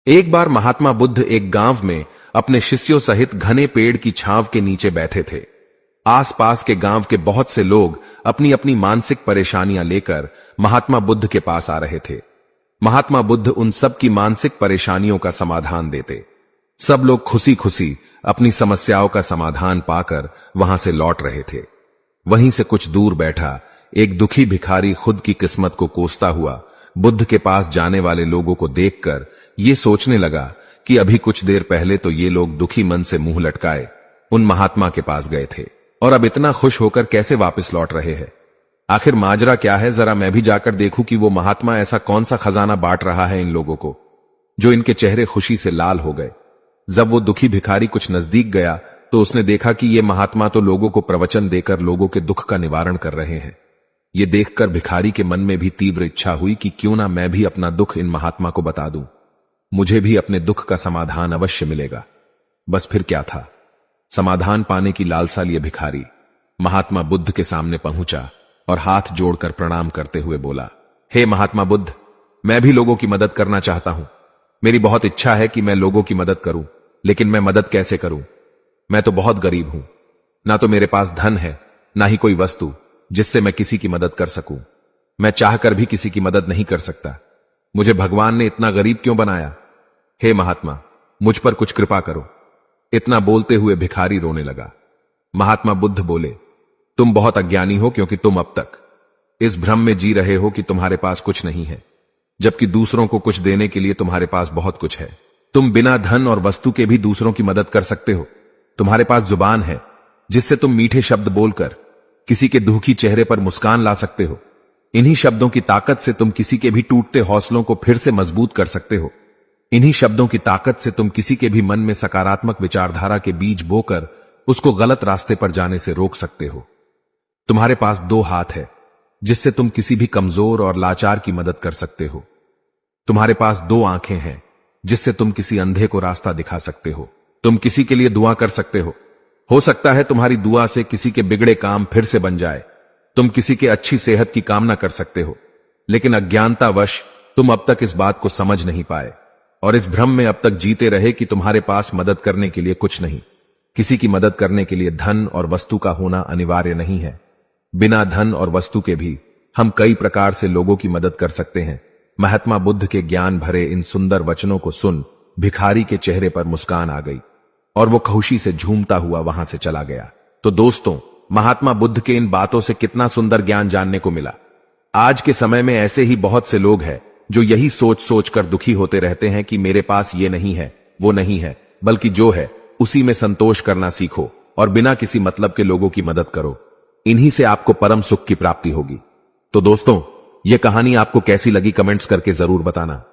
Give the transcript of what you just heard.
एक बार महात्मा बुद्ध एक गांव में अपने शिष्यों सहित घने पेड़ की छांव के नीचे बैठे थे। आसपास के गांव के बहुत से लोग अपनी अपनी मानसिक परेशानियां लेकर महात्मा बुद्ध के पास आ रहे थे। महात्मा बुद्ध उन सब की मानसिक परेशानियों का समाधान देते। सब लोग खुशी खुशी अपनी समस्याओं का समाधान पाकर वहां से लौट रहे थे। वहीं से कुछ दूर बैठा एक दुखी भिखारी खुद की किस्मत को कोसता हुआ बुद्ध के पास जाने वाले लोगों को देखकर ये सोचने लगा कि अभी कुछ देर पहले तो ये लोग दुखी मन से मुंह लटकाए उन महात्मा के पास गए थे और अब इतना खुश होकर कैसे वापस लौट रहे हैं। आखिर माजरा क्या है, जरा मैं भी जाकर देखूं कि वो महात्मा ऐसा कौन सा खजाना बांट रहा है इन लोगों को, जो इनके चेहरे खुशी से लाल हो गए। जब वो दुखी भिखारी कुछ नजदीक गया तो उसने देखा कि ये महात्मा तो लोगों को प्रवचन देकर लोगों के दुख का निवारण कर रहे हैं। ये देखकर भिखारी के मन में भी तीव्र इच्छा हुई कि क्यों ना मैं भी अपना दुख इन महात्मा को बता दूं, मुझे भी अपने दुख का समाधान अवश्य मिलेगा। बस फिर क्या था, समाधान पाने की लालसा लिए भिखारी महात्मा बुद्ध के सामने पहुंचा और हाथ जोड़कर प्रणाम करते हुए बोला, हे महात्मा बुद्ध, मैं भी लोगों की मदद करना चाहता हूं। मेरी बहुत इच्छा है कि मैं लोगों की मदद करूं, लेकिन मैं मदद कैसे करूं? मैं तो बहुत गरीब हूं, ना तो मेरे पास धन है, ना ही कोई वस्तु जिससे मैं किसी की मदद कर सकूं। मैं चाहकर भी किसी की मदद नहीं कर सकता। मुझे भगवान ने इतना गरीब क्यों बनाया? हे महात्मा, मुझ पर कुछ कृपा करो। इतना बोलते हुए भिखारी रोने लगा। महात्मा बुद्ध बोले, तुम बहुत अज्ञानी हो, क्योंकि तुम अब तक इस भ्रम में जी रहे हो कि तुम्हारे पास कुछ नहीं है, जबकि दूसरों को कुछ देने के लिए तुम्हारे पास बहुत कुछ है। तुम बिना धन और वस्तु के भी दूसरों की मदद कर सकते हो। तुम्हारे पास जुबान है जिससे तुम मीठे शब्द बोलकर किसी के दुखी चेहरे पर मुस्कान ला सकते हो। इन्हीं शब्दों की ताकत से तुम किसी के भी टूटते हौसलों को फिर से मजबूत कर सकते हो। इन्हीं शब्दों की ताकत से तुम किसी के भी मन में सकारात्मक विचारधारा के बीज बोकर उसको गलत रास्ते पर जाने से रोक सकते हो। तुम्हारे पास 2 हाथ है जिससे तुम किसी भी कमजोर और लाचार की मदद कर सकते हो। तुम्हारे पास 2 आंखें हैं जिससे तुम किसी अंधे को रास्ता दिखा सकते हो। तुम किसी के लिए दुआ कर सकते हो सकता है तुम्हारी दुआ से किसी के बिगड़े काम फिर से बन जाए। तुम किसी के अच्छी सेहत की कामना कर सकते हो, लेकिन अज्ञानतावश तुम अब तक इस बात को समझ नहीं पाए और इस भ्रम में अब तक जीते रहे कि तुम्हारे पास मदद करने के लिए कुछ नहीं। किसी की मदद करने के लिए धन और वस्तु का होना अनिवार्य नहीं है। बिना धन और वस्तु के भी हम कई प्रकार से लोगों की मदद कर सकते हैं। महात्मा बुद्ध के ज्ञान भरे इन सुंदर वचनों को सुन भिखारी के चेहरे पर मुस्कान आ गई और वो खुशी से झूमता हुआ वहां से चला गया। तो दोस्तों, महात्मा बुद्ध के इन बातों से कितना सुंदर ज्ञान जानने को मिला। आज के समय में ऐसे ही बहुत से लोग हैं जो यही सोच सोच कर दुखी होते रहते हैं कि मेरे पास ये नहीं है, वो नहीं है, बल्कि जो है उसी में संतोष करना सीखो और बिना किसी मतलब के लोगों की मदद करो। इन्हीं से आपको परम सुख की प्राप्ति होगी। तो दोस्तों, यह कहानी आपको कैसी लगी कमेंट्स करके जरूर बताना।